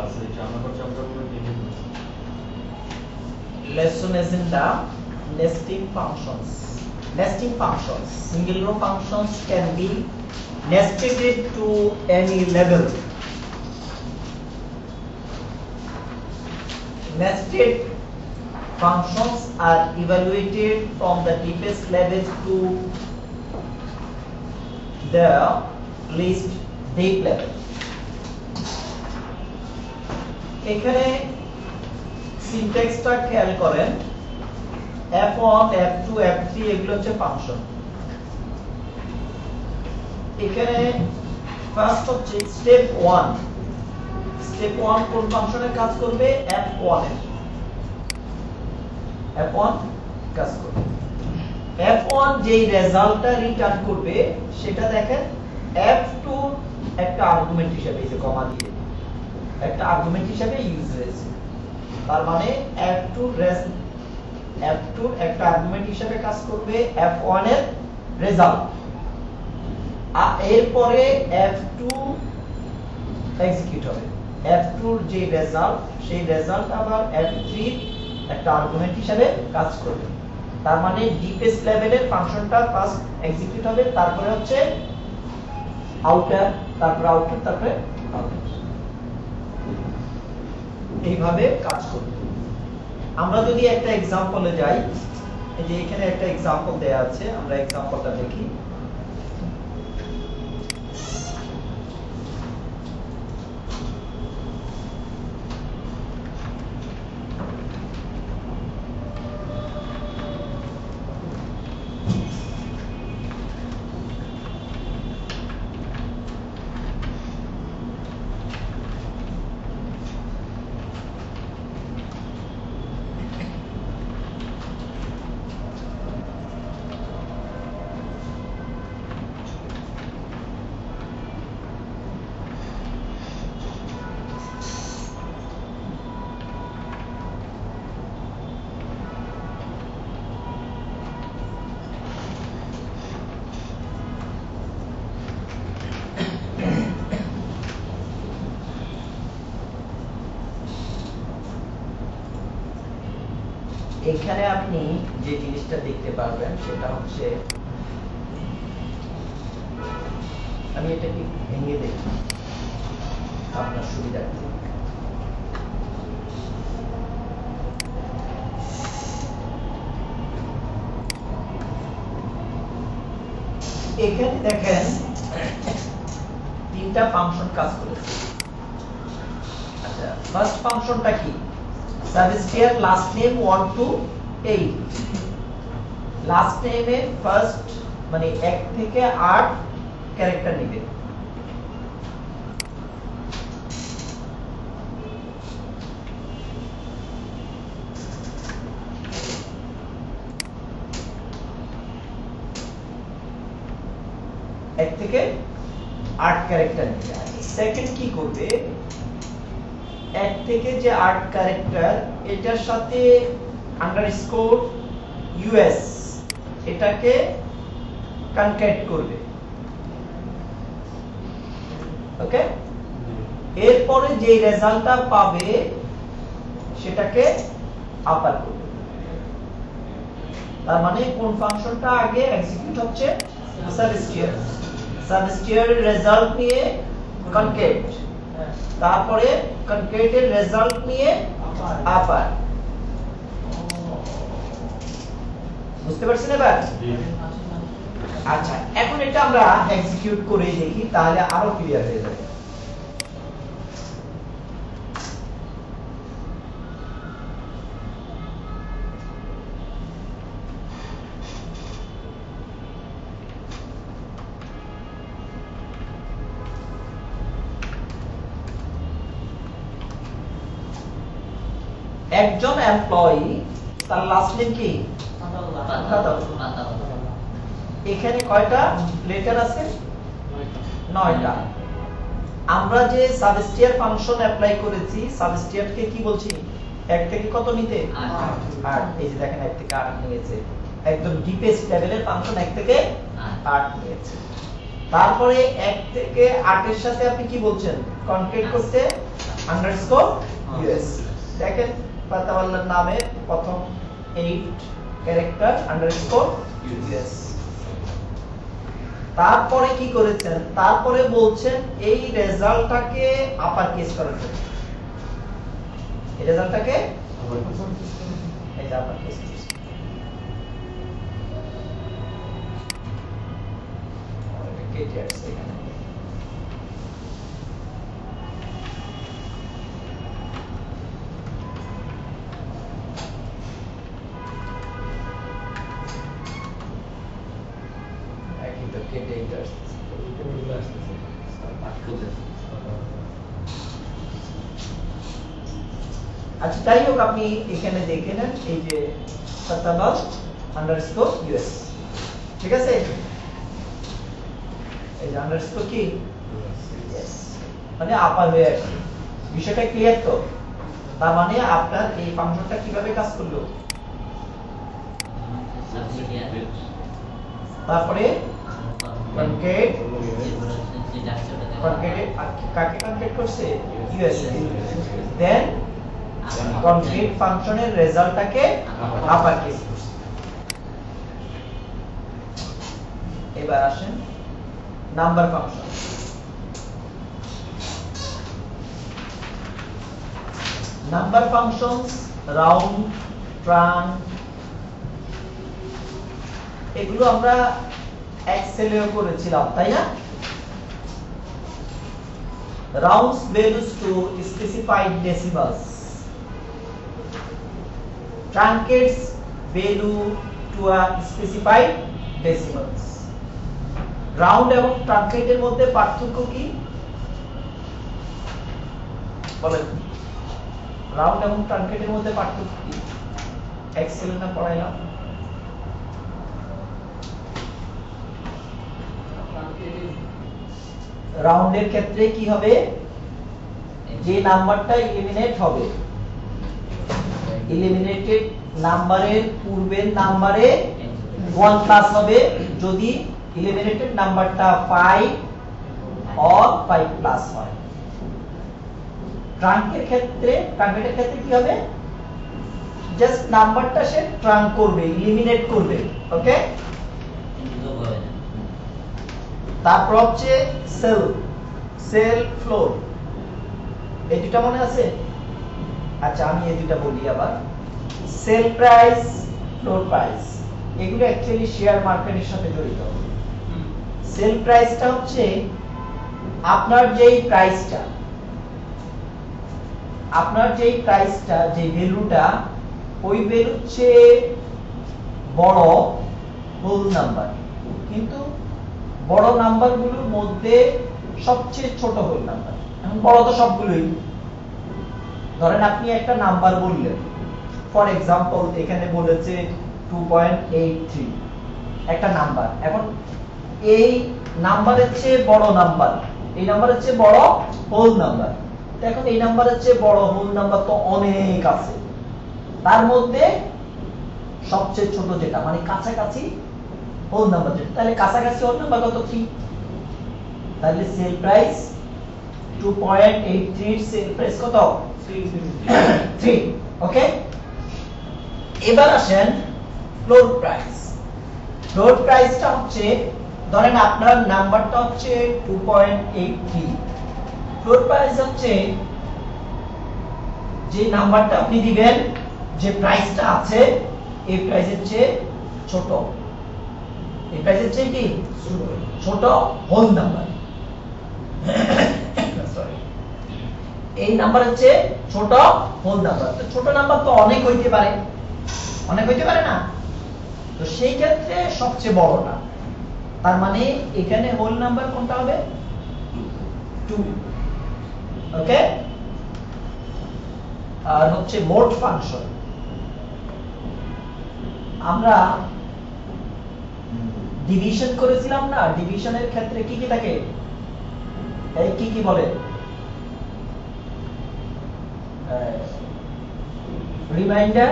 আছে যে আমরা চ্যাপ্টারগুলো দেখে দিচ্ছি lesson agenda. Nesting functions. Nesting functions, single row functions can be nested to any level. Nested functions are evaluated from the deepest level to the least deep level. এখানে সিনট্যাক্সটা খেয়াল করেন, f1 f2 f3 এগুলো হচ্ছে function. এখানে first হচ্ছে step 1। Step 1 কোন ফাংশনের কাজ করবে? f1 এর। f1 কাজ করবে। f1 যেই রেজাল্টটা রিটার্ন করবে সেটা দেখেন f2 একটা আর্গুমেন্ট হিসেবে, এই যে কমা দিয়ে একটা আর্গুমেন্ট হিসেবে ইউজ হয়েছে। তার মানে f2 একটা আর্গুমেন্ট হিসেবে কাজ করবে f1 এর রেজাল্ট, আর এরপরে f2 এক্সিকিউট হবে। f2 এর যে রেজাল্ট, সেই রেজাল্ট আবার f3 একটা আর্গুমেন্ট হিসেবে কাজ করবে। তার মানে ডিপেস্ট লেভেলের ফাংশনটা ফার্স্ট এক্সিকিউট হবে, তারপরে হচ্ছে আউটার, তারপরে আউটার, তারপরে আউটার, এইভাবে কাজ করবে। আমরা যদি একটা এক্সাম্পলে যাই, এই যে এখানে একটা এক্সাম্পল দেয়া আছে, আমরা এক্সাম্পলটা দেখি। এখানে আপনি যে জিনিসটা দেখতে পারবেন সেটা হচ্ছে, আমি এটাকে ভেঙে দেখি আপনার সুবিধার্থে। এখানে দেখেন তিনটা ফাংশন কাজ করেছে। আচ্ছা, ফার্স্ট ফাংশনটা কি? সাবস্ট্রিয়ার লাস্ট নেম 1 to 8, লাস্ট নেমে ফার্স্ট মানে 1 থেকে 8 ক্যারেক্টার নেবে। এক থেকে 8 ক্যারেক্টার নেবে। সেকেন্ড কি করবে? 1 থেকে যে 8 ক্যারেক্টার, এটার সাথে আন্ডারস্কোর ইউএস এটাকে কনক্যাট করবে। ওকে, এরপরে যে রেজাল্টটা পাবে সেটাকে আপার করবে। তার মানে কোন ফাংশনটা আগে এক্সিকিউট হচ্ছে? সাবস্ট্রিয়ার। সাবস্ট্রিয়ার রেজাল্ট নিয়ে কনক্যাট, তারপরে কনক্যাটের রেজাল্ট নিয়ে আপার। বুঝতে পারছেন এবার? আচ্ছা, এখন এটা আমরা এক্সিকিউট করে দেখি, তাহলে আরো ক্লিয়ার হয়ে যাবে। একজন এমপ্লয়ি, তার লাস্ট নেম কি? এখানে কয়টা লেটার আছে? 9টা। আমরা যে সাবস্ট্রিয়ার ফাংশন অ্যাপ্লাই করেছি, সাবস্ট্রিয়ারকে কি বলছি? 1 থেকে কত নিতে? 8। এই যে দেখেন 1 থেকে 8 নিয়েছে। একদম ডিপেস্ট লেভেলের ফাংশন 1 থেকে 8 নিয়েছে। তারপরে 1 থেকে 8 এর সাথে আপনি কি বলছেন? কনক্যাট করতে আন্ডারস্কোর ইউএস। দেখেন পাতাওয়ালার নামে প্রথম 8 ক্যারেক্টার আন্ডারস্কোর ইউএস। তারপরে কি করেছেন, তারপরে বলছেন এই রেজাল্টটাকে আপার কেস করার জন্য, এই রেজাল্টটাকে এই যে আপার কেস কেটে আসছে এখানে। আচ্ছা যাই হোক, আপনি এখানে দেখে নেন এই যে সাতাবাল আন্ডারস্কোর ইউএস, ঠিক আছে? এই যে আন্ডারস্কোর কি ইউএস মানে আপার হয়ে আসছে। বিষয়টা ক্লিয়ার তো? তার মানে আপনার এই ফাংশনটা কিভাবে কাজ করলো, তারপরে কনকেট কনকেটেড কাকে কনকেট করছে ইউএস, দেন কনকেট ফাংশনের রেজাল্টটাকে আপার কেস করছে। এবার আসেন number function. Number functions round, trunc, এগুলো আমরা এক্সেলেও করেছিলাম, তাই না? rounds values to specified decimals, truncates value to a specified decimals. Round এবং ট্রাঙ্কেটের মধ্যে পার্থক্য কি বলেন? রাউন্ড এবং ট্রাঙ্কেটের মধ্যে পার্থক্য কি? এক্সেল না পড়াইলাম? রাউন্ডের ক্ষেত্রে কি হবে, যে নাম্বারটা এলিমিনেট হবে, এলিমিনেটেড নাম্বারের পূর্বের নাম্বারে 1 প্লাস হবে যদি এলিমিনেটেড নাম্বারটা 5 or 5 প্লাস হয়। ট্রাঙ্কের ক্ষেত্রে, ট্রাঙ্কেটের ক্ষেত্রে কি হবে, জাস্ট নাম্বারটা সে ট্রাঙ্ক করবে, এলিমিনেট করবে, ওকে? তারপর হচ্ছে সেল, সেল, ফ্লোর, এই দুটো মনে আছে? আচ্ছা আমি এই দুটো বলি আবার। সেল প্রাইস, ফ্লোর প্রাইস, এগুলো অ্যাকচুয়ালি শেয়ার মার্কেটের সাথে জড়িত। সেল প্রাইসটা হচ্ছে আপনার যেই প্রাইসটা, আপনার যেই প্রাইসটা, যে ভ্যালুটা, ওই ভ্যালুর চেয়ে বড় হোল নাম্বার, কিন্তু বড় নাম্বারগুলোর মধ্যে সবচেয়ে ছোট হোল নাম্বার। এখন বড় তো সবগুলোই, ধরেন আপনি একটা নাম্বার বললেন, ফর এক্সাম্পল এখানে বলেছে 2.83 একটা নাম্বার। এখন এই নাম্বারের চেয়ে বড় নাম্বার, এই নাম্বারের চেয়ে বড় হোল নাম্বার, এখন এই নাম্বারের চেয়ে বড় হোল নাম্বার তো অনেক আছে, তার মধ্যে সবচেয়ে ছোট যেটা মানে কাছাকাছি হোল নাম্বার যেটা, তাহলে কাছাকাছি হোল নাম্বার কত? 3। তাহলে সেল প্রাইস 2.83 সেল প্রাইস কত? 3, ওকে? এবার আসেন ফ্লোর প্রাইস। ফ্লোর প্রাইসটা হচ্ছে, ধরেন আপনার নাম্বারটা হচ্ছে 2.83, ফ্লোর প্রাইস হচ্ছে যে নাম্বারটা আপনি দিবেন, যে প্রাইসটা আছে এই প্রাইসের চেয়ে ছোট, এই প্রাইসের চেয়ে কি ছোট হোল নাম্বার, সরি, এই নাম্বারের চেয়ে ছোট হোল নাম্বার। তো ছোট নাম্বার তো অনেক হইতে পারে, অনেক হইতে পারে না? তো সেই ক্ষেত্রে সবচেয়ে বড়টা, তার মানে এখানে হোল নাম্বার কোনটা হবে? 2, ওকে? আর হচ্ছে মোড ফাংশন। আমরা ডিভিশন করেছিলাম না, ডিভিশনের ক্ষেত্রে কি কি থাকে? এই কি কি বলে? রিমাইন্ডার,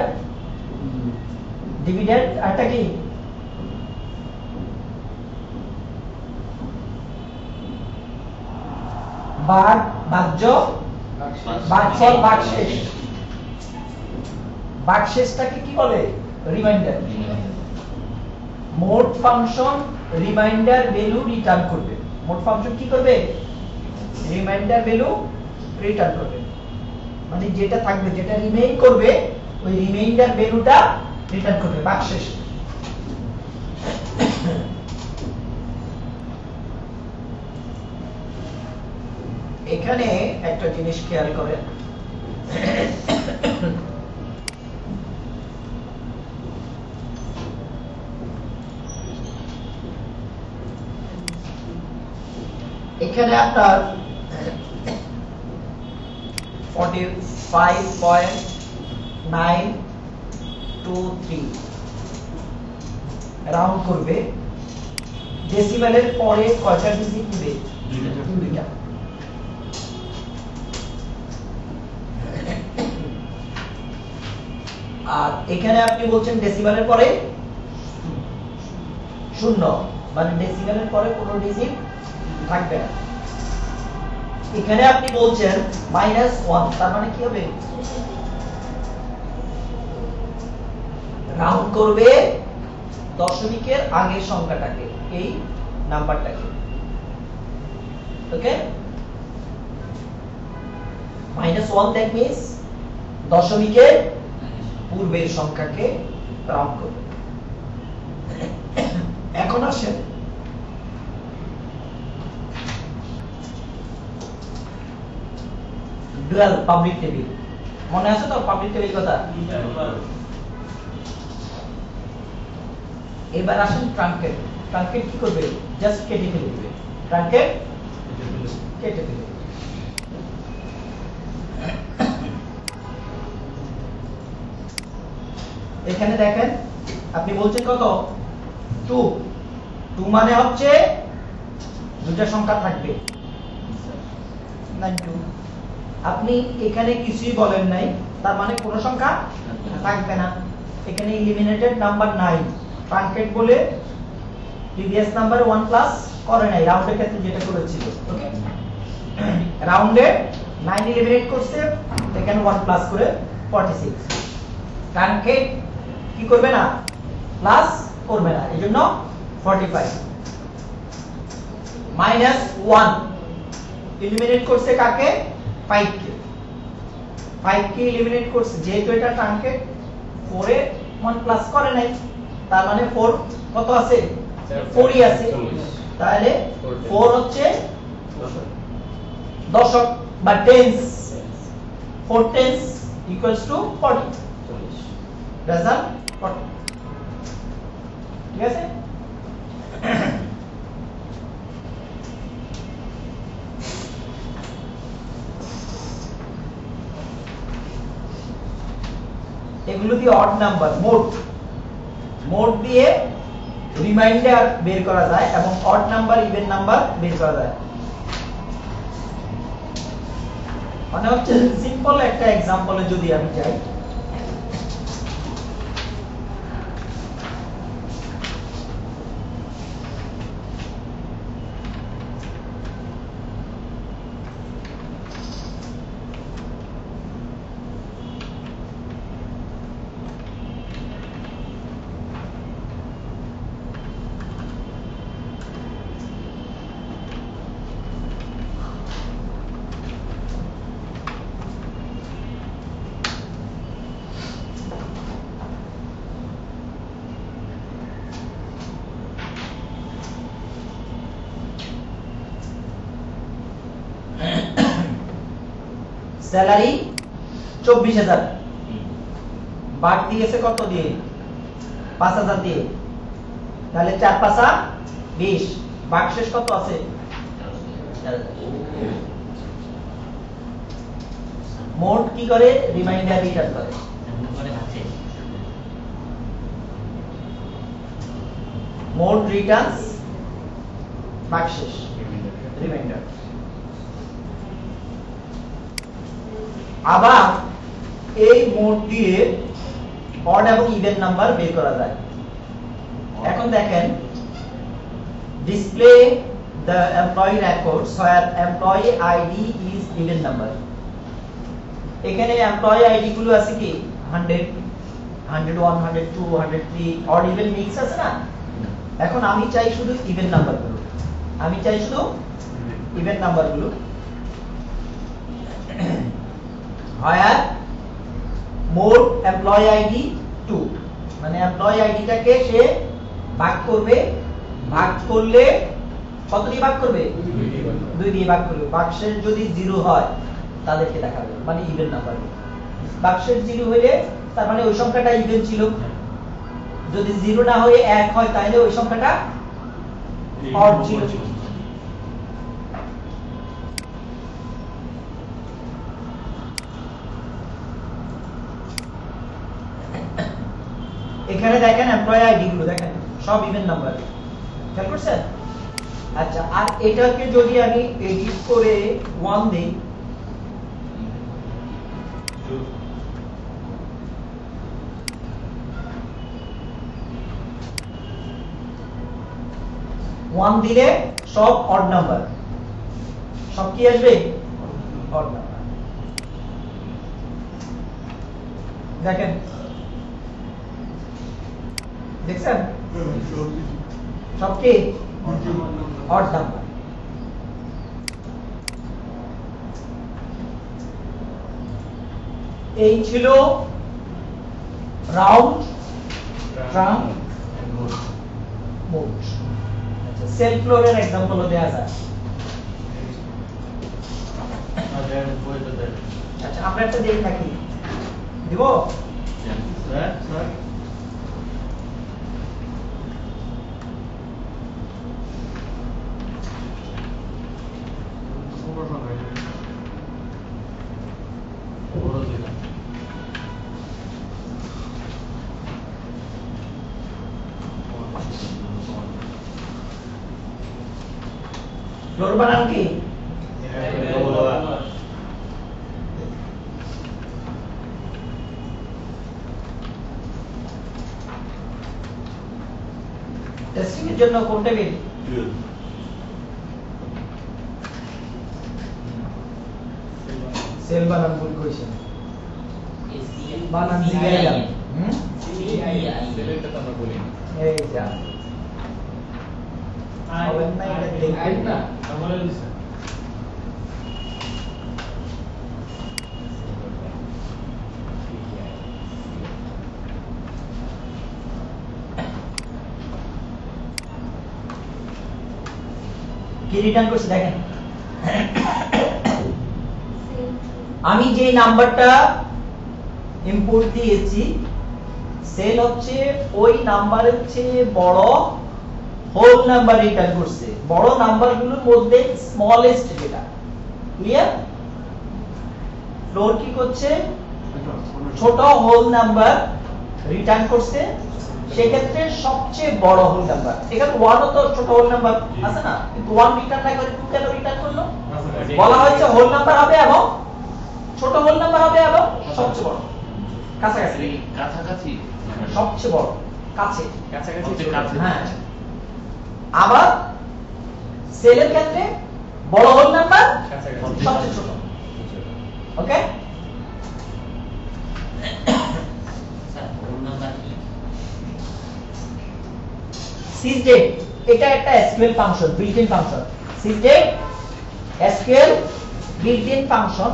ডিভিডেন্ড, আরটা কি? ভাগ, ভাজ্য, ভাগফল ভাগশেষ। ভাগশেষটাকে কি বলে? Reminder. Mode function reminder value return করবে। মোড ফাংশন কি করবে? রিমাইন্ডার ভ্যালু রিটার্ন করবে, মানে যেটা থাকবে, যেটা রিমেইন করবে, ওই রিমাইন্ডার ভ্যালুটা রিটার্ন করবে ভাগশেষ। এখানে একটা জিনিস খেয়াল করেন, এখানে আপনার 45.923 রাউন্ড করবে। ডেসিমেলের পরে কয়টা ডিজিট নেবে? দুইটা। আর এখানে আপনি বলছেন ডেসিমেলের পরে শূন্য, মানে ডেসিমেলের পরে কোনো ডিজিট থাকবে না। এখানে আপনি বলছেন -1, তার মানে কি হবে? রাউন্ড করবে দশমিকের আগের সংখ্যাটাকে, এই নাম্বারটাকে। ওকে, -1 দ্যাট মিন্স দশমিকের পূর্বের সংখ্যাকে রাউন্ড করবে। এখন আসেন ডুয়াল পাবলিক টেবিল, মনে আছে তো পাবলিক টেবিল কথা? এবার আসেন ট্রাঙ্কেট। ট্রাঙ্কেট কি করবে? জাস্ট কেটে ফেলে দিবে। ট্রাঙ্কেট কেটে ফেলে দিবে। এখানে দেখেন আপনি বলছেন কত? 2 মানে হচ্ছে দুটো সংখ্যা থাকবে 92। আপনি এখানে কিছুই বলেন নাই, তার মানে কোন সংখ্যা থাকবে না। এখানে এলিমিনেটেড নাম্বার নাই, ট্রাঙ্কেট বলে প্রিভিয়াস নাম্বার 1 প্লাস করে নাই, রাউন্ডের ক্ষেত্রে যেটা করেছিল। ওকে, রাউন্ডে 9 এলিমিনেট করছে, এখানে 1 প্লাস করে 46। ট্রাঙ্কেট কি করবে না? প্লাস করবে না, এজন্য 45। -1 এলিমিনেট করছে কাকে? 5 কে। 5 কে এলিমিনেট করছে, যেহেতু এটা ট্রাঙ্কেট 4 এ 1 প্লাস করে নাই, তার মানে 4 কত আছে? 4ই আছে। তাহলে 4 হচ্ছে দশক বা tense. 4 tense equals to 40। Result 40। ঠিক আছে? এগুলো দিয়ে অড নাম্বার, মোড দিয়ে রিমাইন্ডার বের করা যায় এবং অড নাম্বার, ইভেন নাম্বার বের করা যায়। মানে হচ্ছে সিম্পল একটা এক্সাম্পলে যদি আমি যাই, স্যালারি 24,000, বাদ দিয়েছে কত দিয়ে? 5,000 দিয়ে। তাহলে 4 5 20, ভাগশেষ কত আছে? মোড কি করে? রিমাইন্ডার রিটার্ন করে। মোড রিটার্নস ভাগশেষ, রিমাইন্ডার। আবার এই মোড দিয়ে অড এবং ইভেন নাম্বার বের করা যায়। এখন দেখেন, display the employee records where employee ID is even number. এখানে এমপ্লয়ি আইডি গুলো আছে কি 100 101 102 103 অড ইভেন মিক্স আছে না। এখন আমি চাই শুধু ইভেন নাম্বারগুলো, আমি চাই শুধু ইভেন নাম্বারগুলো। where মোড এমপ্লয়ি আইডি 2, মানে এমপ্লয়ি আইডিটাকে সে ভাগ করবে, ভাগ করলে কত দিয়ে ভাগ করবে? 2 দিয়ে ভাগ করবে। বাক্সের যদি 0 হয় তাদেরকে দেখাবে, মানে ইভেন নাম্বার। বাক্সের 0 হইলে তার মানে ওই সংখ্যাটা ইভেন ছিল, যদি 0 না হয়ে 1 হয় তাহলে ওই সংখ্যাটা অড ছিল। এখানে দেখেন এমপ্লয়ি আইডি গুলো দেখেন সব ইভেন নাম্বার, খেয়াল করছেন? আচ্ছা, আর এটাকে যদি আমি এডিট করে 1 দেই, ওয়ান দিলে সব অড নাম্বার, সব কি আসবে? Odd number. দেখেন, দেখছেন সব কি অড নাম্বার। এই ছিল রাউন্ড, ট্রাম, মোড। আচ্ছা, সেলফ লোডের एग्जांपल দেয়া যায়। আচ্ছা, আমরা একটা দেই নাকি দিব? স্যার স্যার ফ্লোর বানান কি? টেস্টিং এর জন্য কোন টেবিল? সেল বানান ভুল কইছেন, বানান জিগাইলাম। সেলেরটা তো আমরা বলি এই যা হবেন না, এটা দেখবেন না। আমরা দিছি কি রিটার্ন করছে দেখেন। আমি যে নাম্বারটা ইনপুট দিয়েছি সেল হচ্ছে ওই নাম্বারের চেয়ে বড় হোল নাম্বার রিটার্ন করছে, বড় নাম্বারগুলোর মধ্যে স্মলেস্ট যেটা। ক্লিয়ার? ফ্লোর কি করছে? ছোট হোল নাম্বার রিটার্ন করছে, সেক্ষেত্রে সবচেয়ে বড় হোল নাম্বার। এখানে 1 ও তো ছোট হোল নাম্বার আছে না, কিন্তু 1 রিটার্ন না করে 2 কেন রিটার্ন করলো? বলা হয়েছে হোল নাম্বার হবে এবং ছোট হোল নাম্বার হবে এবং সবচেয়ে বড়, কাছাকাছি, কাছাকাছি, সবচেয়ে বড়, কাছে, কাছাকাছি। হ্যাঁ। আবার সেলের ক্ষেত্রে বড় হোল নাম্বার সবচেয়ে ছোট। ওকে? sysdate এটা একটা SQL function, built in function. sysdate SQL built in function.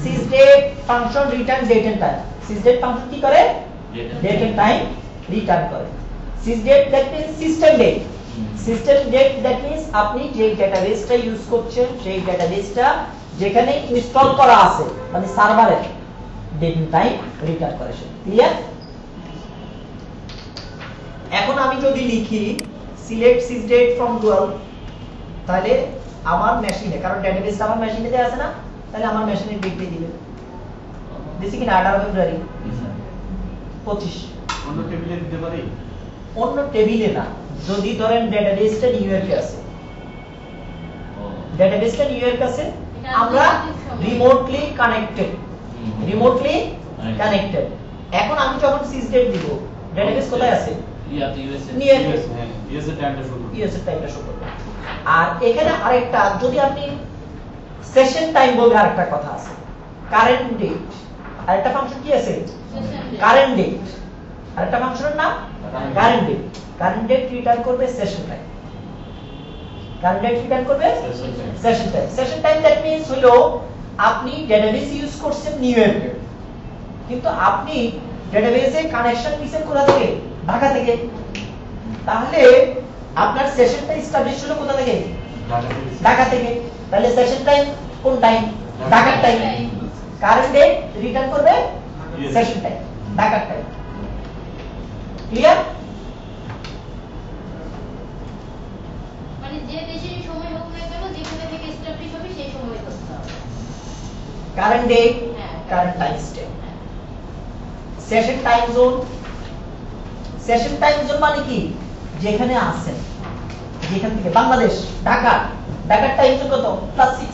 sysdate function return date and time. sysdate function কি করে? ডেট এন্ড টাইম রিটার্ন করে। sysdate that means system date. System date that means আপনি যে ডেটাবেসটা use করছেন সেই ডেটাবেসটা যেখানে install করা আছে মানে সার্ভারে ডেট এন্ড টাইম রিটার্ন করে সে। ক্লিয়ার? এখন আমি যদি লিখি সিলেক্ট sysdate from 12, তাহলে আমার মেশিনে, কারণ ডেটাবেসটা আমার মেশিনে দেয়া আছে না, তাহলে আমার মেশিনে ডেট দিয়ে দিবে। দিছি কিনা 18 ফেব্রুয়ারি 25। অন্য টেবিলে দিতে পারি? অন্য টেবিলে না, যদি ধরেন ডেটাবেসটা নিউ ইয়র্কে আছে, ডেটাবেসটা নিউ ইয়র্ক আছে, আমরা রিমোটলি কানেক্টেড, রিমোটলি কানেক্টেড। এখন আমি যখন sysdate দিব, ডেটাবেস কোথায় আছে? নিউ ইয়র্কে, ইউএসএ টাইমটা শুরু করব। ইউএসএ টাইমটা শো করবে। আর এখানে আরেকটা, যদি আপনি সেশন টাইম বলতে আরেকটা কথা আছে, কারেন্ট ডেট, আরেকটা ফাংশন কি আছে কারেন্ট ডেট, আরেকটা ফাংশনের নাম current date. Current date return করবে session time, current date return করবে session time. Session time that means হলো আপনি ডেটাবেস ইউজ করছেন নিউ ইয়র্কে, কিন্তু আপনি ডেটাবেসে কানেকশন নিছেন কোথা থেকে? ঢাকা থেকে। তাহলে আপনার সেশনটা এস্টাবলিশ হলো কোথা থেকে? ঢাকা থেকে। তাহলে সেশন টাইম কোন টাইম? ঢাকার টাইম। কারেন্ট ডেট রিটার্ন করবে সেশন টাইম, ঢাকার টাইম। ক্লিয়ার? মানে যে দেশের সময় হোক না কেন, যেখানে থেকে এস্টাবলিশ হবে সেই সময় করতে হবে। Current date, current time step. Session time zone, session time zone মানে কি? যেখানে আছেন, যেখান থেকে বাংলাদেশ ঢাকা, ঢাকার টাইম জোন কত? +6।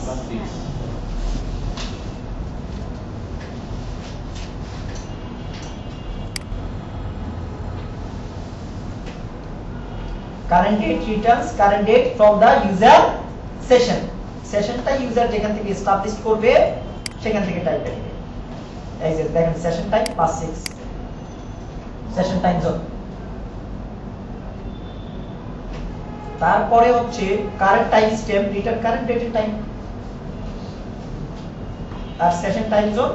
current date returns current date from the user session, সেশনটা ইউজার যেখান থেকে এস্টাবলিশ করবে সেখান থেকে টাইপ করবে। এই যে দেখেন session time +6, session time zone. তারপরে হচ্ছে current time step, return current ডেটের টাইম, আর session time zone.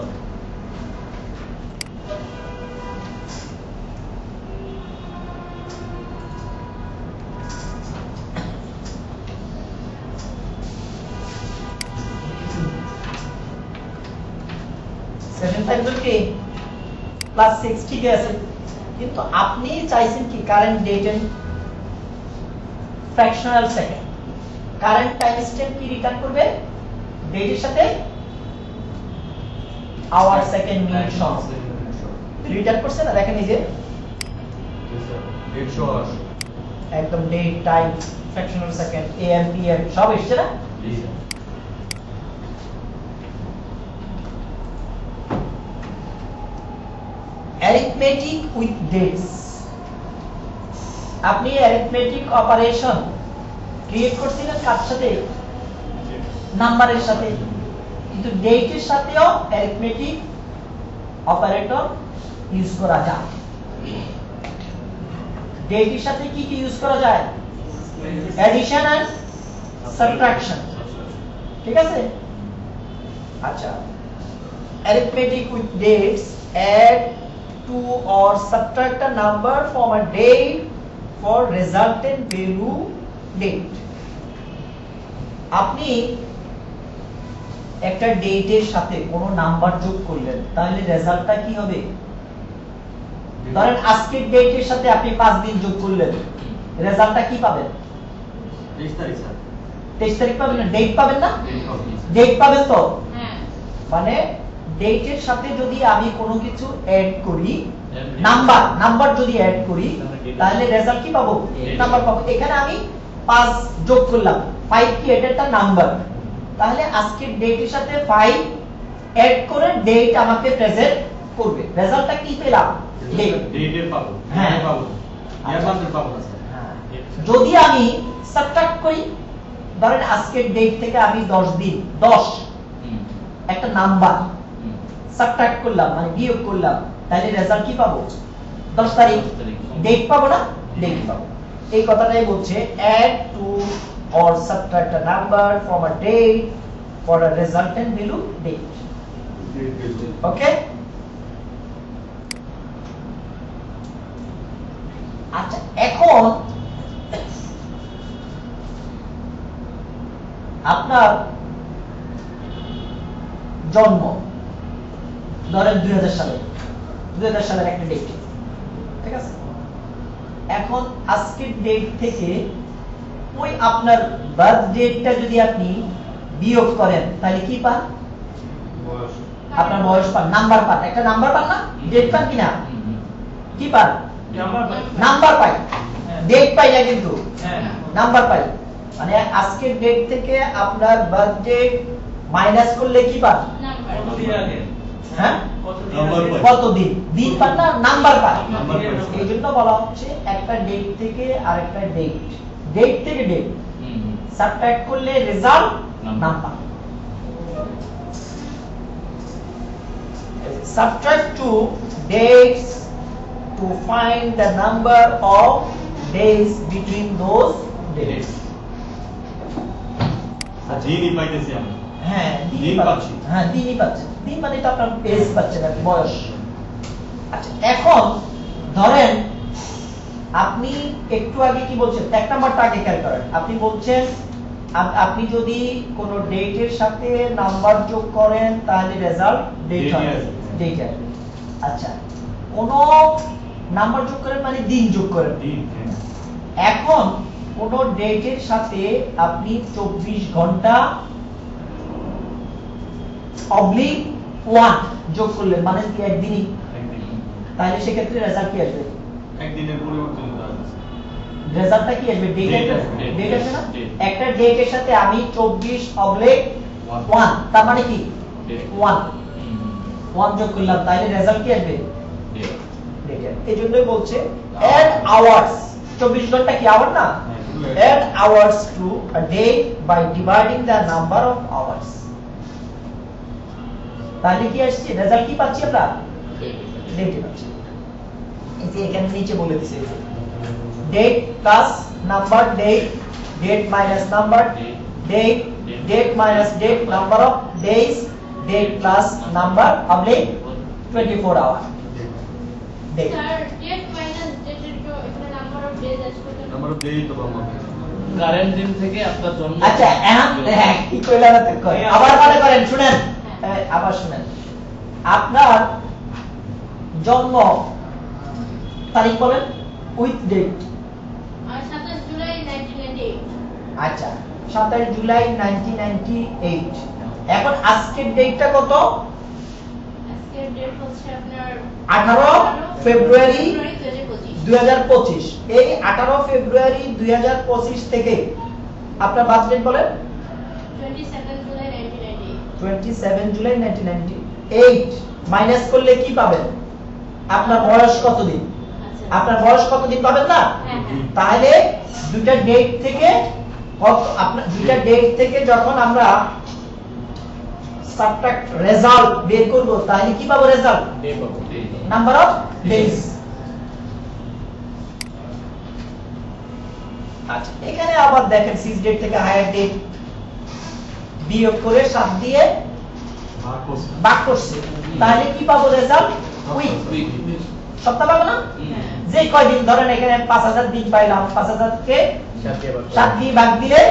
Session time zone কি +6, ঠিক আছে। কিন্তু আপনি চাইছেন কি current date and fractional second. Current time step কি রিটার্ন করবে? ডেটের সাথে আওয়ার, সেকেন্ড, মিনিট, সহ রিটার্ন করছে না? দেখেন এই যে একদম date, time, fractional second, AM, PM সব এসেছে না? অ্যারিথমেটিক উইথ ডেটস, আপনি অ্যারিথমেটিক অপারেশন ক্রিয়েট করছিলেন কার সাথে? নাম্বারের সাথে। কিন্তু ডেটের সাথেও অ্যারিথমেটিক অপারেটর ইউজ করা যায়। ডেটের সাথে কি কি ইউজ করা যায়? অ্যাডিশন এন্ড সাবট্রাকশন, ঠিক আছে? আচ্ছা, arithmetic with dates, add to or subtract a number from a date for resultant value date. আপনি একটা ডেটের সাথে কোনো নাম্বার যোগ করলেন, তাহলে রেজাল্টটা কি হবে? ধরেন আজকের ডেটের সাথে আপনি 5 দিন যোগ করলেন, রেজাল্টটা কি পাবেন? 23 তারিখ স্যার। 23 তারিখ পাবেন না? ডেট পাবেন না? ডেট পাবেন তো? হ্যাঁ। মানে ডেটের সাথে যদি আমি কোনো কিছু অ্যাড করি, নাম্বার যদি অ্যাড করি, তাহলে রেজাল্ট কি পাবো? নাম্বার পাবো। এখানে আমি 5 যোগ করলাম, 5 কি এটা নাম্বার, তাহলে আজকের ডেটের সাথে 5 অ্যাড করে ডেট আমাকে প্রেজেন্ট করবে। রেজাল্টটা কি পেলাম? ডেটের পাবো। হ্যাঁ পাবো। ইয়ার মান্থের পাবো না স্যার। যদি আমি সাবট্রাক্ট করি, ধরেন আজকের ডেট থেকে আমি 10 দিন, 10 একটা নাম্বার সাবট্রাক্ট করলাম, মানে বিয়োগ করলাম, তাহলে রেজাল্ট কি পাবো? 10 তারিখ। ডেট পাবো না? ডেট পাবো। এই কথাটাই বলছে add to or subtract a number from a date for a resultant value date. ওকে? আচ্ছা, এখন আপনার জন্ম ধরেন 2000 সালে, 2000 সালের একটা ডেট, ঠিক আছে? এখন আজকের ডেট থেকে ওই আপনার বার্থ ডেটটা যদি আপনি বিয়োগ করেন, তাহলে কি পান? আপনার বয়স পান, নাম্বার পান। একটা নাম্বার পান না? ডেট পান কিনা? কি পান? নাম্বার পাই, ডেট পাই না, কিন্তু নাম্বার পাই। মানে আজকের ডেট থেকে আপনার বার্থ ডেট মাইনাস করলে কি পান? হ্যাঁ, কতদিন দিন পান না, নাম্বার পান। এই জন্য বলা হচ্ছে একটা ডেট থেকে আরেকটা ডেট, ডেট থেকে ডেট সাবট্রাক্ট করলে result number. subtract two dates to find the number of days between those dates. দিনই পাইতেছি আমরা। হ্যাঁ দিন পাচ্ছি। হ্যাঁ দিনই পাচ্ছেন। দিন মানে তো আপনার এজ পাচ্ছেন আর কি, বয়স। আচ্ছা এখন ধরেন আপনি একটু আগে কি বলছেন, এক নাম্বারটা আগে খেয়াল করেন। আপনি বলছেন আপনি যদি কোনো ডেটের সাথে নাম্বার যোগ করেন তাহলে রেজাল্ট ডেট হবে, ডেট আসবে। আচ্ছা কোন নাম্বার যোগ করেন মানে দিন যোগ করেন। দিন, হ্যাঁ। এখন কোন ডেটের সাথে আপনি 24 ঘন্টা অবলিক 1 যোগ করলেন মানে কি একদিনই, একদিন। তাহলে সেক্ষেত্রে রেজাল্ট কি আসবে? একদিনের পরিবর্তন হতে হবে। রেজাল্টটা কি আসবে? ডেট Date আসবে, আসবে, ডেট আসবে না? date। একটা ডেটের সাথে আমি 24/1 তার মানে কি Date। 1 যোগ করলাম তাহলে রেজাল্ট কি আসবে? Date। ডেট। এইজন্যই বলছে add hours, 24 ঘন্টা কি আওয়ার না? হ্যাঁ, শুধু add hours to a day by dividing the number of hours. তাহলে কি আসছে? রেজাল্ট কি পাচ্ছি আমরা? ডেট পাচ্ছি। এই যে এখানে নিচে বলে দিয়েছে date plus number date, date minus number date, date minus date number of days, date plus number oblique 24 hour date. Sir date minus ডেটের তো এখানে নাম্বার অফ ডেজ আসবে তো নাম্বার অফ ডেই তো পাবো আমরা। কারেন্ট দিন থেকে আপনার জন্ম। আচ্ছা হ্যাঁ কি কইলাম তো কই আবার মনে করেন শুনেন, আবার শুনেন আপনার জন্ম তারিখ বলেন উইথ ডেট। আর 27 জুলাই 1998 আচ্ছা 27 জুলাই 1998। এখন আজকের ডেটটা কত? আজকের ডেট হচ্ছে আপনার 18 ফেব্রুয়ারি 2025 2025। এই 18 ফেব্রুয়ারি 2025 থেকে আপনার বার্থ ডেট বলেন 27 জুলাই 1998 27 জুলাই 1998 মাইনাস করলে কি পাবেন? আপনার বয়স কতদিন? আচ্ছা আপনার বয়স কতদিন পাবেন না? হ্যাঁ হ্যাঁ তাহলে দুইটা ডেট থেকে আপনার দুইটা ডেট থেকে যখন আমরা সাবট্রাক্ট রেজাল্ট বের করব তাহলে কি পাবো? রেজাল্ট ডে পাবো। Number of days. আচ্ছা এখানে আবার দেখেন সিক্স ডেট থেকে হায়ার ডেট বিয়োগ করে 7 দিয়ে ভাগ করছি। ভাগ করছে তাহলে কি পাবো? Result week. সপ্তাহ পাবো না? যে কয়দিন ধরেন এখানে 5000 দিন পাইলাম, 5000 কে 7 দিয়ে ভাগ দিলে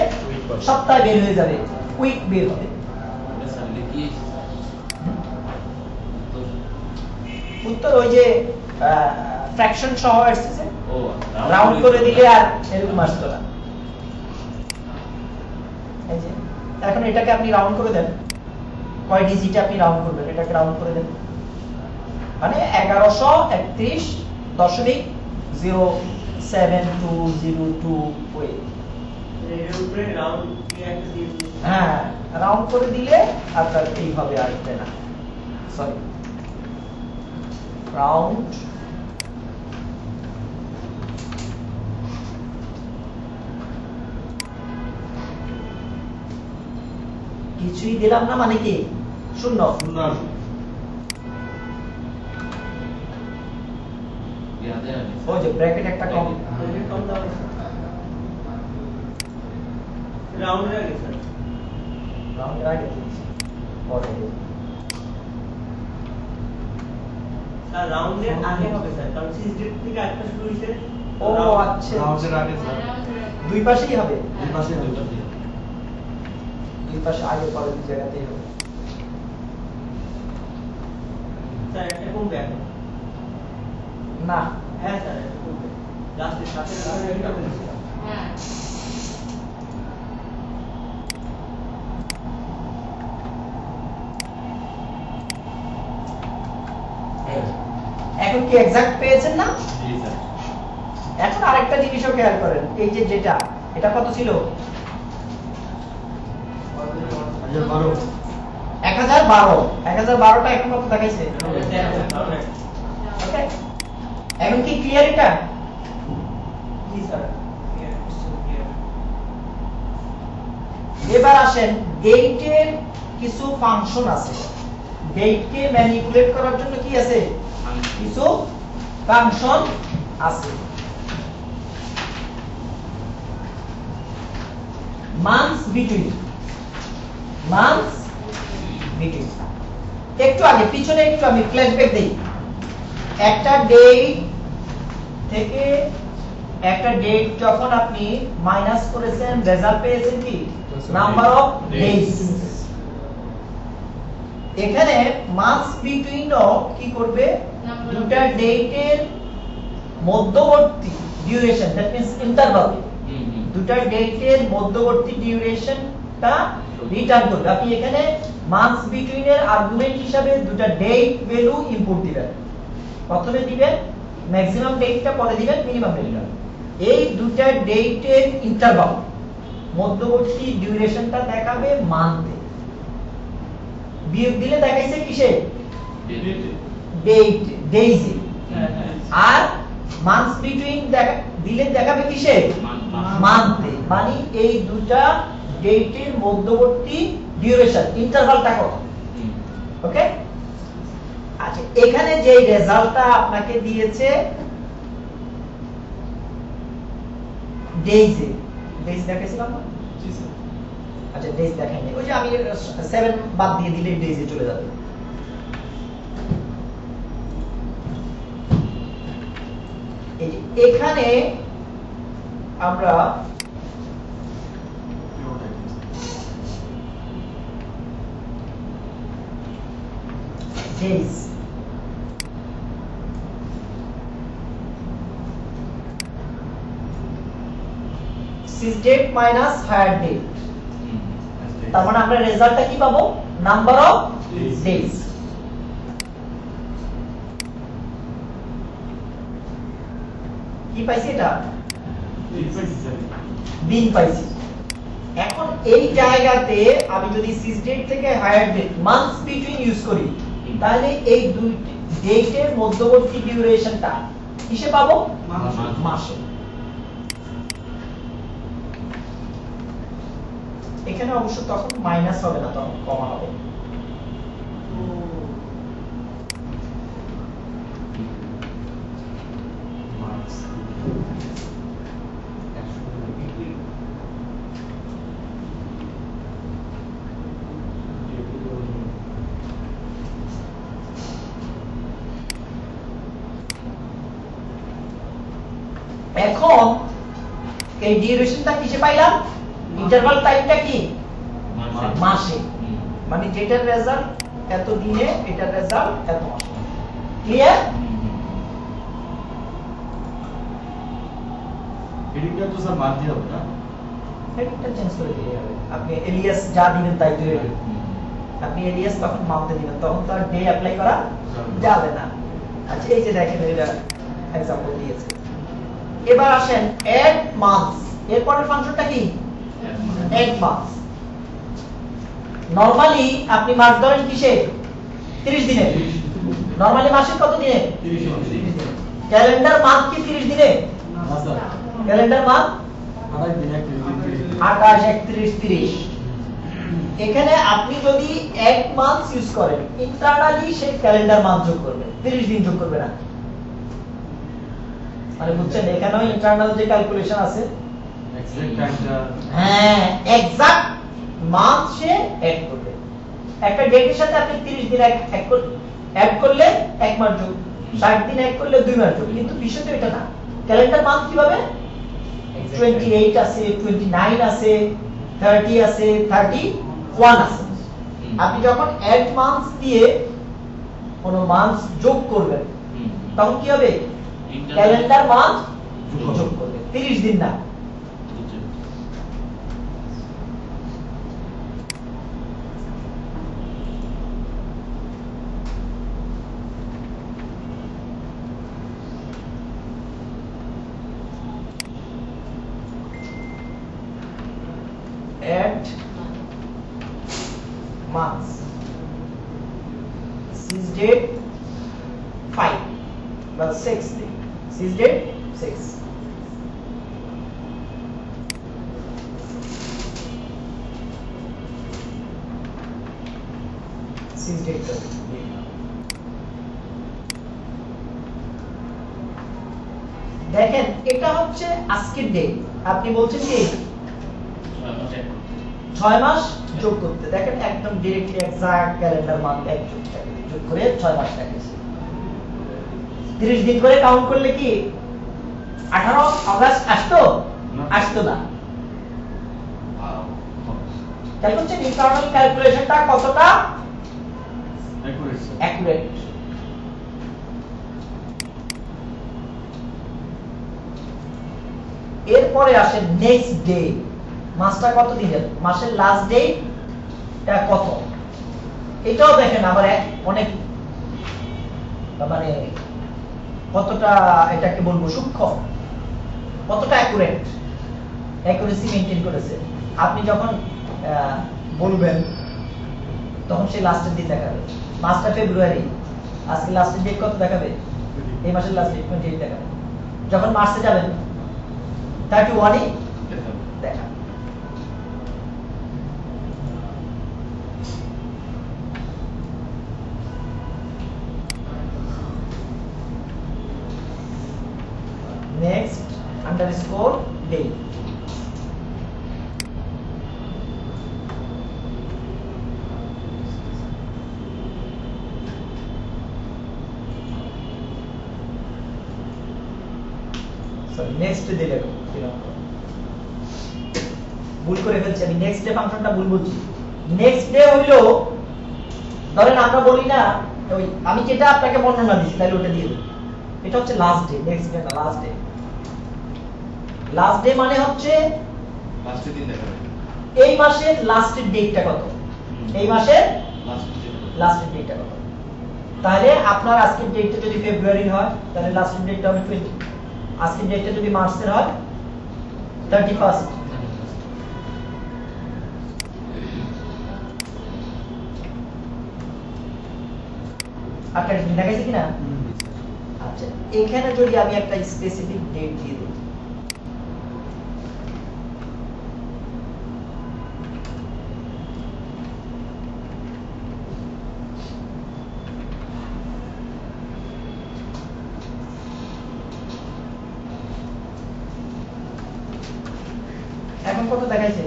সপ্তাহ বের হয়ে যাবে, উইক বের হবে। উত্তর ওই যে ফ্র্যাকশন সহ আসছে, রাউন্ড করে দিলে আর এরকম আসতো না। এই যে এখন এটাকে আপনি রাউন্ড করে দেন, কয় ডিজিটে আপনি রাউন্ড করবেন, এটাকে রাউন্ড করে দেন মানে 1131.07202 ওয়ে। হ্যাঁ রাউন্ড করে দিলে আপনার এইভাবে আসবে না, সরি রাউন্ড কিছুই দিলাম না মানে কি শূন্য। শূন্য আসবে। ওই যে ব্র্যাকেট একটা কম রাউন্ডের আগে স্যার রাউন্ডের আগে দিয়েছি পরে স্যার রাউন্ডের আগে হবে স্যার, কারণ 6 ডেট থেকে একটা শুরু হইছে। ও আচ্ছা রাউন্ডের আগে স্যার। দুই পাশেই হবে, দুই পাশে দুই পাশে। দুই পাশে আগে পরে দুই জায়গাতেই হবে। স্যার একটা কমবে এখন। না হ্যাঁ স্যার একটা কমবে, লাস্টের সাথে একটা কমবে। হ্যাঁ এখন কি এক্সাক্ট পেয়েছেন না? জি স্যার। এখন আরেকটা জিনিসও খেয়াল করেন, এই যে যেটা এটা কত ছিল? 1012। 1012টা এখন কত দেখাইছে? ওকে এখন কি ক্লিয়ার এটা? জি স্যার এবার আসেন ডেটের কিছু ফাংশন আছে ডেট কে ম্যানিপুলেট করার জন্য কি আছে কিছু ফাংশন আছে months between একটু আগে পিছনে একটু আমি ফ্ল্যাশব্যাক দেই একটা ডেট থেকে একটা ডেট যখন আপনি মাইনাস করেছেন রেজাল্ট পেয়েছেন কি নাম্বার অফ ডেজ এখানে মান্থস বিটুইন কি করবে দুটা ডেটের মধ্যবর্তী ডিউরেশন দ্যাট মিন্স ইন্টারভাল দুটা ডেটের মধ্যবর্তী ডিউরেশনটা রিটার্ন করবে আপনি এখানে মান্থস বিটুইন এর আর্গুমেন্ট হিসাবে দুটা ডেট ভ্যালু ইনপুট দিবেন প্রথমে দিবেন ম্যাক্সিমাম ডেটটা পরে দিবেন মিনিমাম ডেটটা এই দুটা ডেটের ইন্টারভাল মধ্যবর্তী ডিউরেশনটা দেখাবে মান্থে বিয়োগ দিলে দেখাইছে কিসে ডেট ডেইজে আর মান্থস বিটুইন দিলে দেখাবে কিসে মান্থে মানে এই দুটা ডেটের মধ্যবর্তী ডিউরেশন ইন্টারভালটা কত ওকে আচ্ছা এখানে যে রেজাল্টটা আপনাকে দিয়েছে ডেইজে ডেইজ দেখাইছিলাম না আচ্ছা ডেজ দেখাইনি ওই যে আমি 7 বাদ দিয়ে দিলে ডেজে চলে যাবে এই যে এখানে আমরা ডেজ সিজ ডেট মাইনাস হায়ার ডেট তার মানে আমরা রেজাল্টটা কি পাবো নাম্বার অফ ডেজ কি পাইছি এটা দিন পাইছি এখন এই জায়গাতে আমি যদি সিজ ডেট থেকে hire date months between use করি তাহলে এই দুই ডেটের মধ্যবর্তী ডিউরেশনটা কিসে পাবো মাসে এখানে অবশ্য তখন মাইনাস হবে না তখন কমা হবে এখন এই ডিউরেশনটা কিসে পাইলাম ইন্টারভাল টাইমটা কি মাসে মানে যেটার রেজাল্ট এত দিনে এটার রেজাল্ট এত মাসে ক্লিয়ার হেডিংটা তো স্যার বাদ দিয়ে হবে না হেডিংটা চেঞ্জ করে দিলে হবে আপনি এলিয়াস যা দিবেন তাই তো আপনি এলিয়াস তখন মাউন্টে দিবেন তখন তো আর ডে অ্যাপ্লাই করা যাবে না আচ্ছা এই যে দেখেন এটা एग्जांपल দিয়েছে এবার আসেন add months এর পরের ফাংশনটা কি add months নরমালি আপনি মাস ধরেন কিসে 30 দিনে নরমালি মাসে কত দিনে 30 দিনে ক্যালেন্ডার মান্থ কি 30 দিনে না স্যার ক্যালেন্ডার মান্থ 28 31 30 এখানে আপনি যদি এক মান্থ ইউজ করেন ইন্টারনালি সেই ক্যালেন্ডার মান্থ যোগ করবে 30 দিন যোগ করবে না মানে বুঝছেন এখানেও ইন্টারনাল যে ক্যালকুলেশন আছে এক্সাক্ট টাইমটা হ্যাঁ এক্সাক্ট মান্থ সে অ্যাড করবে একটা ডেটের সাথে আপনি 30 দিন অ্যাড করলে এক মাস যোগ 60 দিন অ্যাড করলে 2 মাস যোগ কিন্তু বিষয় তো এটা না ক্যালেন্ডার মান্থ কিভাবে 28 আছে 29 আছে 30 আছে 31 আছে আপনি যখন অ্যাড মান্থস দিয়ে কোন মান্থস যোগ করবেন তখন কি হবে ক্যালেন্ডার মান্থ যোগ করবে 30 দিন না add months seize date 5 well 6 day seize date 6 seize সিজ ডেট দেখেন এটা হচ্ছে আজকের ডেট আপনি বলছেন কি 6 মাস যোগ করতে দেখেন একদম डायरेक्टली এক্সাক্ট ক্যালেন্ডার মান্থ এক যোগ করে 6 মাস থাকে 30 দিন করে কাউন্ট করলে কি 18 আগস্ট আসতো না তাই হচ্ছে ইন্টারনাল ক্যালকুলেশনটা কতটা অ্যাকুরেট এরপরে আসে নেক্সট ডে মাসটা কত দিনের মাসের লাস্ট ডেটটা কত এটাও দেখেন আবার অনেক মানে কতটা এটাকে বলবো সূক্ষ্ম কতটা অ্যাকুরেসি মেইনটেইন করেছে আপনি যখন বলবেন তখন সেই লাস্টের দিন দেখাবে মাসটা ফেব্রুয়ারি আজকে লাস্টের ডেট কত দেখাবে এই মাসের লাস্ট ডেট 28 দেখাবে যখন মার্চে যাবেন 31 দেখা next underscore day sorry next day লেখো ভুল করে ফেলছি আমি নেক্সট ডে ফাংশনটা ভুল বলছি নেক্সট ডে হলো ধরেন আমরা বলি না ওই আমি যেটা আপনাকে বর্ণনা দিছি তাহলে ওটা দিয়ে দেব এটা হচ্ছে লাস্ট ডে নেক্সট ডে না লাস্ট ডে মানে হচ্ছে লাস্টের দিন দেখাবে এই মাসের লাস্টের ডেটটা কত এই মাসের লাস্টের ডেটটা কত তাহলে আপনার আজকের ডেটটা যদি ফেব্রুয়ারি হয় তাহলে লাস্টের ডেটটা হবে 20 আজকের ডেটটা যদি মার্চের হয় 31st আপনার দেখাইছে কিনা আচ্ছা এখানে যদি আমি একটা স্পেসিফিক ডেট দিয়ে দিই এখন কত দেখাইছে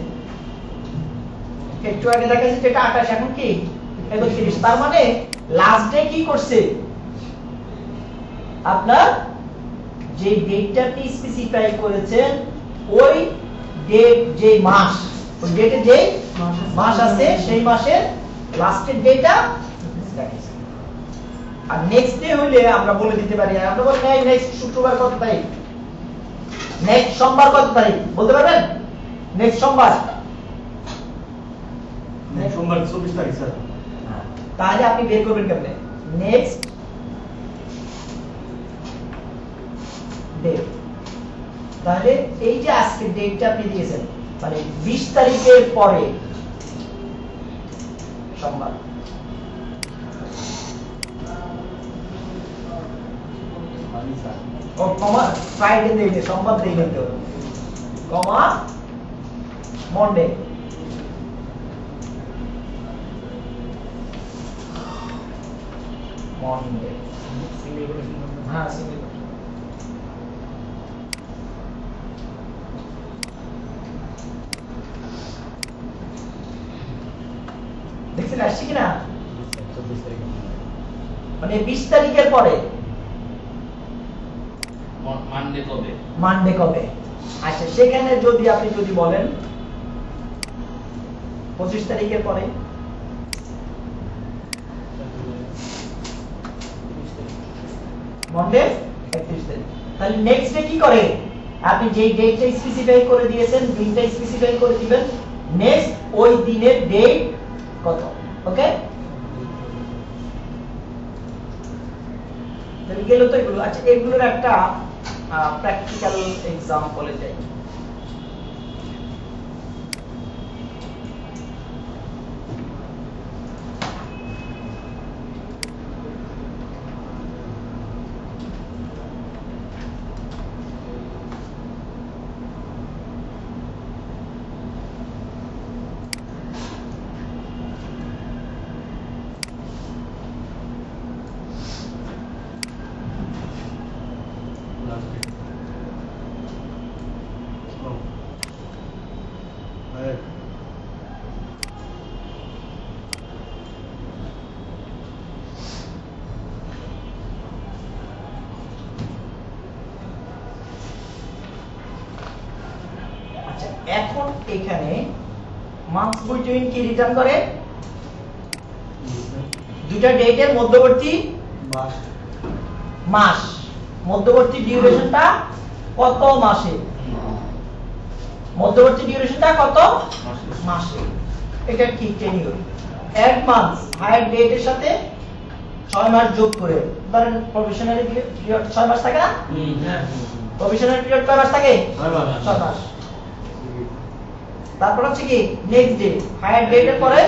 একটু আগে দেখাইছে যেটা 28 এখন কি 31 তার মানে লাস্ট ডে কি করছে আপনার যে ডেটটা আপনি স্পেসিফাই করেছেন ওই ডেট যে মাস ওই ডেটে যে মাস আছে সেই মাসের লাস্টের ডেটটা দেখাইছে আর নেক্সট ডে হইলে আমরা বলে দিতে পারি আমরা বলি নেক্সট শুক্রবার কত তারিখ নেক্সট সোমবার কত তারিখ বলতে পারবেন নেক্সট সোমবার 24 তারিখ স্যার তাহলে আপনি বের করবেন কেমনে নেক্সট ডে তাহলে এই যে আজকের ডেটটা আপনি দিয়েছেন মানে 20 তারিখের পরে সোমবার ও কমা ফ্রাইডে দেইলে সোমবার দেইলে তো কমা মন্ডে মন্ডে সিঙ্গেল কোটেশন হ্যাঁ সিঙ্গেল দেখছেন আসছে কিনা 24 তারিখ মানে 20 তারিখের পরে মানডে কবে আচ্ছা সেখানে যদি আপনি যদি বলেন 25 তারিখের পরে মন্ডে 31 তারিখ তাহলে নেক্সট ডে কি করে আপনি যেই ডেটটা স্পেসিফাই করে দিয়েছেন দিনটা স্পেসিফাই করে দিবেন নেক্সট ওই দিনের ডেট কত ওকে তাহলে গেল তো এগুলো আচ্ছা এগুলোর একটা প্র্যাকটিক্যাল এক্সাম্পলে যাই এখন এখানে মান্থ বিটুইন কি রিটার্ন করে? দুটা ডেটের মধ্যবর্তী মাস, মধ্যবর্তী ডিউরেশনটা কত মাসে? মধ্যবর্তী ডিউরেশনটা কত মাসে? এটা কি টেনিউর? এক মান্থ হায়ার ডেটের সাথে 6 মাস যোগ করে, ধরেন প্রভিশনারি পিরিয়ড 6 মাস থাকে না? প্রভিশনারি পিরিয়ড কয় মাস থাকে? 6 মাস। তারপর হচ্ছে কি নেক্সট ডে, হায়ার ডেটের পরে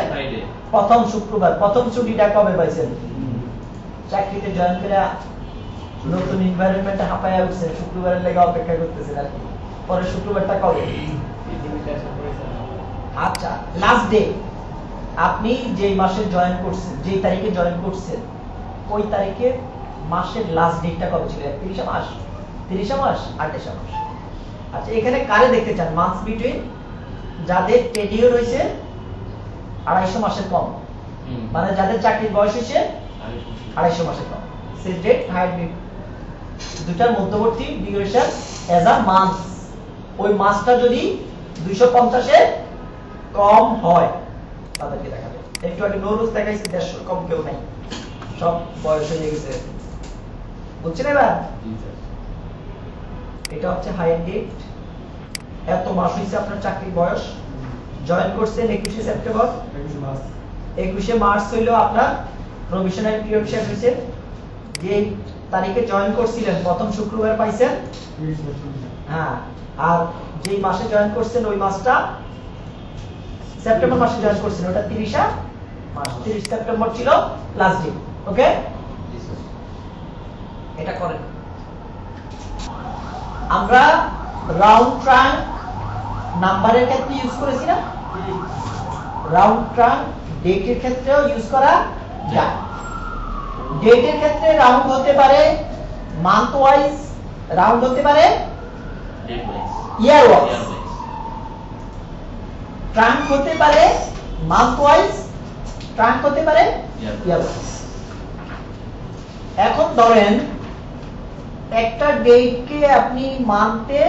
প্রথম শুক্রবার। প্রথম ছুটিটা কবে পাইছেন? চাকরিতে জয়েন করে নতুন এনভায়রনমেন্টে হাঁপায়া উঠছেন, শুক্রবারের লেগে অপেক্ষা করতেছেন আর কি। পরে শুক্রবারটা কবে? আচ্ছা, লাস্ট ডে আপনি যেই মাসে জয়েন করছেন, যেই তারিখে জয়েন করছেন, ওই তারিখে মাসের লাস্ট ডেটটা কবে ছিল? 30 মাস, 30 মাস, 28 মাস। আচ্ছা, এখানে কারে দেখতে চান? মান্থস বিটুইন যাদের টেনিউর হয়েছে 250 মাসের কম, মানে যাদের চাকরির বয়স হয়েছে 250 মাসের কম। শেষ ডেট, হায়ার ডেট, দুটার মধ্যবর্তী ডিউরেশন এজ আ মান্থ। ওই মাসটা যদি 250 এর কম হয় তাদেরকে দেখাবে। একটু আগে নৌরুজ দেখাইছে 150 কম কেউ নাই, সব বয়স হয়ে গেছে। বুঝছেন এবার? এটা হচ্ছে হায়ার ডেট, এত মাস হয়েছে আপনার চাকরির বয়স, জয়েন করছেন 21 সেপ্টেম্বর, 21 মার্চ হইলো আপনার প্রভিশনারি পিরিয়ড শেষ হয়েছে। যে তারিখে জয়েন করছিলেন প্রথম শুক্রবার পাইছেন, হ্যাঁ, আর যে মাসে জয়েন করছেন ওই মাসটা সেপ্টেম্বর মাসে জয়েন করছেন, ওটা 30 মাস, 30 সেপ্টেম্বর ছিল লাস্ট ডে। ওকে, এটা করেন। আমরা রাউন্ড ট্রাঙ্ক নাম্বারের ক্ষেত্রে ইউজ করেছি না? রাউন্ড ট্রাঙ্ক ডেটের ক্ষেত্রেও ইউজ করা যায়। ডেটের ক্ষেত্রে রাউন্ড হতে পারে মান্থ ওয়াইজ, রাউন্ড হতে পারে ইয়ার ওয়াইজ, ট্রাঙ্ক হতে পারে মান্থ ওয়াইজ, ট্রাঙ্ক হতে পারে ইয়ার ওয়াইজ। এখন ধরেন একটা ডেটকে আপনি মান্থে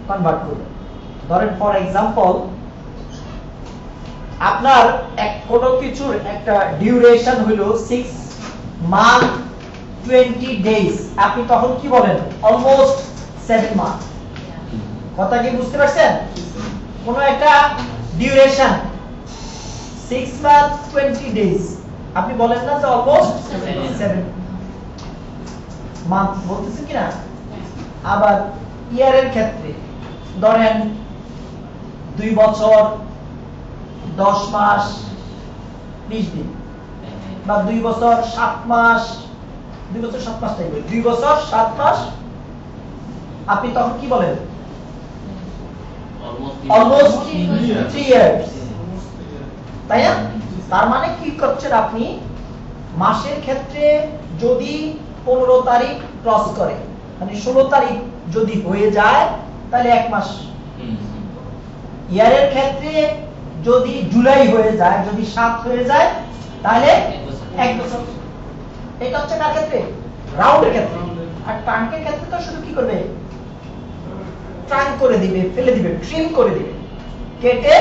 কনভার্ট করবেন। ধরেন ফর এক্সাম্পল আপনার কোনো কিছুর একটা ডিউরেশন হলো 6 মান্থ 20 ডেজ, আপনি তখন কি বলেন? Almost 7 month. কথা কি বুঝতে পারছেন? কোন একটা ডিউরেশন 6 মান্থ 20 ডেজ, আপনি বলেন না যে অলমোস্ট 7 মান্থ, বলতেছেন কিনা? আবার ইয়ারের ক্ষেত্রে ধরেন 2 বছর 10 মাস 20 দিন, বা 2 বছর 7 মাস, 2 বছর 7 মাস টাইপ, 2 বছর 7 মাস, আপনি তখন কি বলেন? অলমোস্ট 3 ইয়ার্স, তাই না? তার মানে কি করছেন আপনি? মাসের ক্ষেত্রে যদি 15 তারিখ ক্রস করে, মানে 16 তারিখ যদি হয়ে যায় তাহলে 1 মাস। ইয়ারের ক্ষেত্রে যদি জুলাই হয়ে যায়, যদি 7 হয়ে যায় তাহলে 1 বছর। এটা হচ্ছে কার ক্ষেত্রে? রাউন্ডের ক্ষেত্রে। আর ট্রাঙ্কের ক্ষেত্রে তো শুধু কি করবে? ট্রাঙ্ক করে দিবে, ফেলে দিবে, ট্রিম করে দিবে, কেটে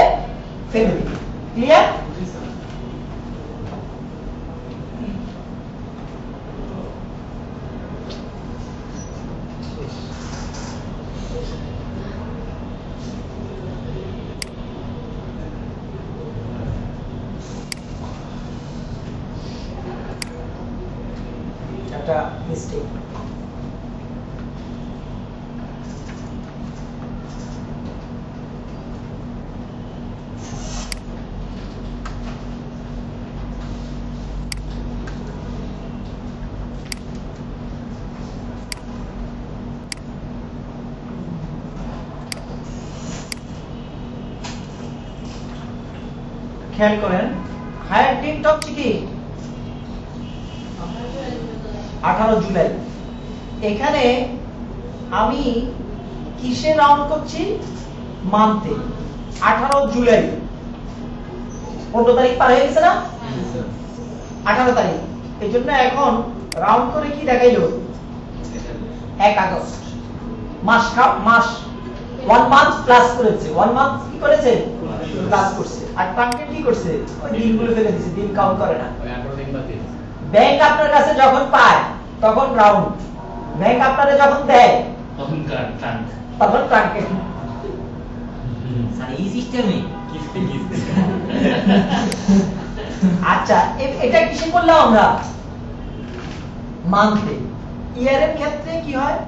ফেলে দিবে। ক্লিয়ার? একটা মিস্টেক। খেয়াল করেন, হায়ার ডেট হচ্ছে কি 18 জুলাই। এখানে আমি কিসে রাউন্ড করছি? মান্থে। 18 জুলাই 15 তারিখ পার হয়ে গেছে না? 18 তারিখ। এই জন্য এখন রাউন্ড করে কি দেখাইলো? 1 আগস্ট। মাস 1 মান্থ প্লাস করেছে, 1 মান্থ কি করেছে প্লাস করছে, আর ট্রাঙ্কেট কি করছে ওই দিনগুলো ফেলে দিয়েছে, দিন কাউন্ট করে না। ওই 18 দিন বাদ দিয়ে দিছে। ব্যাংক আপনার কাছে যখন পায় তখন রাউন্ড, ব্যাংক আপনারে যখন দেয় তখন ট্রাঙ্ক তখন ট্রাঙ্কেট। স্যার এই সিস্টেমে কিস্তি কিস্তি আচ্ছা এটা কিসে করলাম আমরা, মান্থে। ইয়ারের ক্ষেত্রে কি হয়,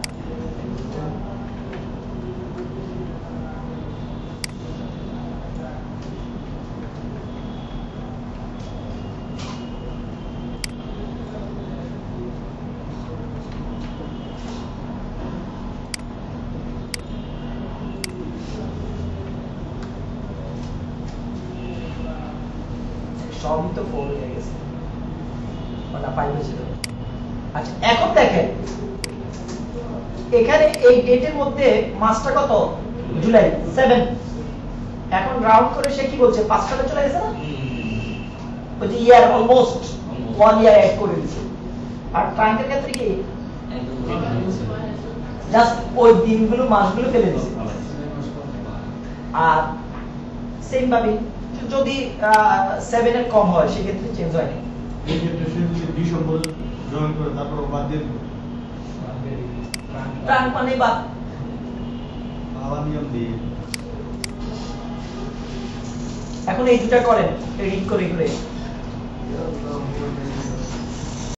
সবই তো 4 হয়ে গেছে, না 5 হয়েছিল। আচ্ছা এখন দেখেন এখানে এই ডেটের মধ্যে মাসটা কত, জুলাই 7। এখন রাউন্ড করে সে কি বলছে 5 সালে চলে গেছে না, ওই যে ইয়ার অলমোস্ট 1 ইয়ার অ্যাড করে দিয়েছে। আর ট্রাঙ্কের ক্ষেত্রে কি জাস্ট ওই দিনগুলো মাসগুলো ফেলে দিয়েছে। আর সেম ভাবে যদি 7 এর কম হয় সেক্ষেত্রে চেঞ্জ হয় না। এই ক্ষেত্রে সে যদি ডিসেম্বর জয়েন করে তারপর বাদ দিয়ে দিল, ট্রাঙ্ক মানে বাদ। আবার নিয়ম দিয়ে এখন এই দুটা করেন এডিট করে করে